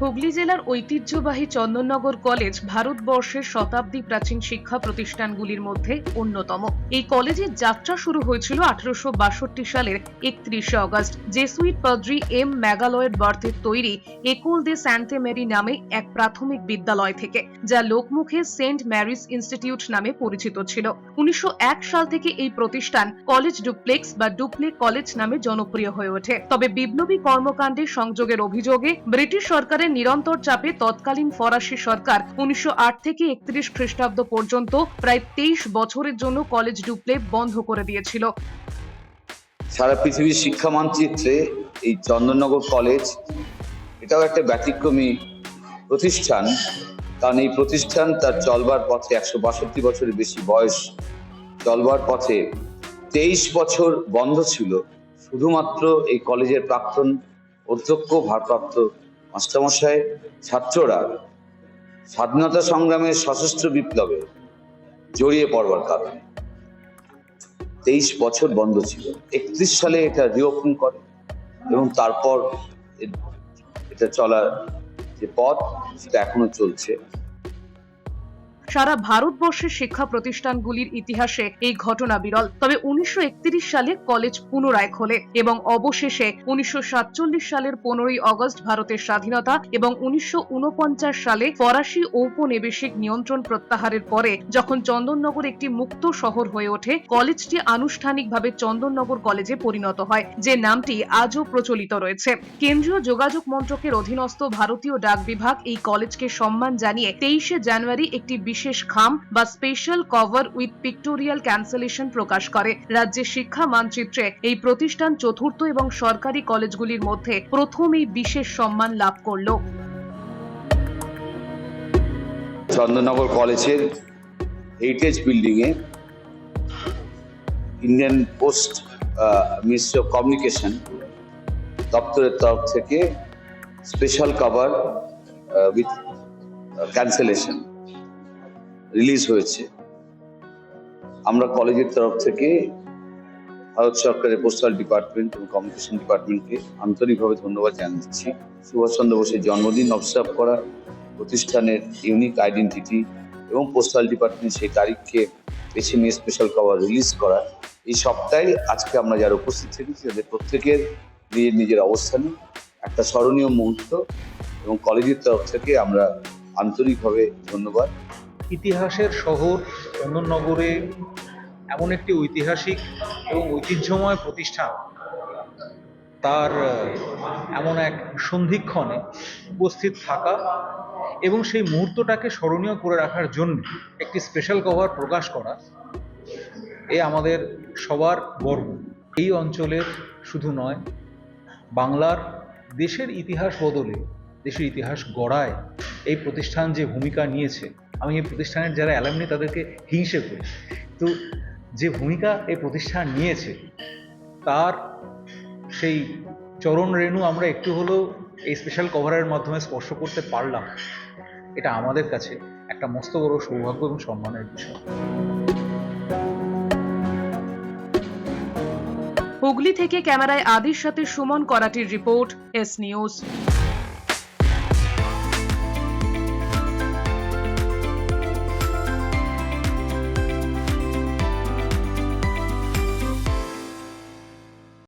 হুগলি জেলার ঐতিহ্যবাহী চন্দননগর কলেজ ভারতবর্ষের শতাব্দী প্রাচীন শিক্ষা প্রতিষ্ঠানগুলির মধ্যে অন্যতম। এই কলেজের যাত্রা শুরু হয়েছিল 1862 সালের 31শে অগস্ট জেসুইট পাদ্রী এম ম্যাগালয়ের বার্থের তৈরি একুল দে স্যান্তে মেরি নামে এক প্রাথমিক বিদ্যালয় থেকে, যা লোকমুখে সেন্ট ম্যারিস ইনস্টিটিউট নামে পরিচিত ছিল। 1901 সাল থেকে এই প্রতিষ্ঠান কলেজ ডুপ্লেক্স বা ডুপ্লে কলেজ নামে জনপ্রিয় হয়ে ওঠে। তবে বিপ্লবী কর্মকাণ্ডে সংযোগের অভিযোগে ব্রিটিশ সরকারের নিরন্তর চাপে তৎকালীন ফরাসি সরকার 1908 থেকে 31 খ্রিস্টাব্দ পর্যন্ত প্রায় 23 বছরের জন্য কলেজ ডুপ্লে বন্ধ করে দিয়েছিল। সারা পৃথিবীর শিক্ষা মানচিত্রে এই চন্দননগর কলেজ এটাও একটা ব্যতিক্রমী প্রতিষ্ঠান, কারণ এই প্রতিষ্ঠান তার চলবার পথে 162 বছরের বেশি বয়স চলবার পথে 23 বছর বন্ধ ছিল। শুধুমাত্র এই কলেজের প্রাক্তন অধ্যক্ষ, ভারপ্রাপ্ত মাস্টারমশাই, ছাত্ররা স্বাধীনতা সংগ্রামের সশস্ত্র বিপ্লবে জড়িয়ে পড়বার কারণে 23 বছর বন্ধ ছিল। 31 সালে এটা রিওপেন করে এবং তারপর এটা চলার যে পথ সেটা এখনো চলছে। সারা ভারতবর্ষের শিক্ষা প্রতিষ্ঠানগুলির ইতিহাসে এই ঘটনা বিরল। তবে 1931 সালে কলেজ পুনরায় খোলে এবং অবশেষে 1947 সালের 15ই অগস্ট ভারতের স্বাধীনতা এবং 1949 সালে ফরাসি ঔপনিবেশিক নিয়ন্ত্রণ প্রত্যাহারের পরে যখন চন্দননগর একটি মুক্ত শহর হয়ে ওঠে, কলেজটি আনুষ্ঠানিকভাবে চন্দননগর কলেজে পরিণত হয়, যে নামটি আজও প্রচলিত রয়েছে। কেন্দ্রীয় যোগাযোগ মন্ত্রকের অধীনস্থ ভারতীয় ডাক বিভাগ এই কলেজকে সম্মান জানিয়ে 23শে জানুয়ারি একটি বিশেষ খাম বা special cover with pictorial cancellation প্রকাশ করে। রাজ্যের শিক্ষা মানচিত্রে এই প্রতিষ্ঠান চতুর্থ এবং সরকারি কলেজগুলির মধ্যে প্রথম এই বিশেষ সম্মান লাভ করল। চন্দননগর কলেজের heritage building A Indian post ministry of communication দপ্তরের তরফ থেকে special cover with cancellation release হয়েছে। আমরা কলেজের তরফ থেকে ভারত সরকারের পোস্টাল ডিপার্টমেন্ট এবং কমিউনিকেশন ডিপার্টমেন্টকে আন্তরিকভাবে ধন্যবাদ জানাচ্ছি। সুভাষচন্দ্র বোসের জন্মদিন অবজার্ভ করা, প্রতিষ্ঠানের ইউনিক আইডেন্টিটি এবং পোস্টাল ডিপার্টমেন্ট সেই তারিখকে বেছে নিয়ে স্পেশাল কভার রিলিজ করা, এই সপ্তাহে আজকে আমরা যারা উপস্থিত থেকেছি তাদের প্রত্যেকের নিজের নিজের অবস্থানে একটা স্মরণীয় মুহূর্ত এবং কলেজের তরফ থেকে আমরা আন্তরিকভাবে ধন্যবাদ। ইতিহাসের শহর চন্দননগরে এমন একটি ঐতিহাসিক এবং ঐতিহ্যময় প্রতিষ্ঠান তার এমন এক সন্ধিক্ষণে উপস্থিত থাকা এবং সেই মুহূর্তটাকে স্মরণীয় করে রাখার জন্য একটি স্পেশাল কভার প্রকাশ করা, এ আমাদের সবার গর্ব। এই অঞ্চলের শুধু নয়, বাংলার দেশের ইতিহাস বদলে দেশের ইতিহাস গড়ায় এই প্রতিষ্ঠান যে ভূমিকা নিয়েছে, আমি এই প্রতিষ্ঠানের যারা অ্যালামনি তাদেরকে হিংসে করি, তো যে ভূমিকা এই প্রতিষ্ঠান নিয়েছে তার সেই চরণ রেণু আমরা একটু হলেও এই স্পেশাল কভারের মাধ্যমে স্পর্শ করতে পারলাম। এটা আমাদের কাছে একটা মস্ত বড় সৌভাগ্য এবং সম্মানের বিষয়। হুগলি থেকে ক্যামেরায় আদির সাথে সুমন করাটির রিপোর্ট, এস নিউজ।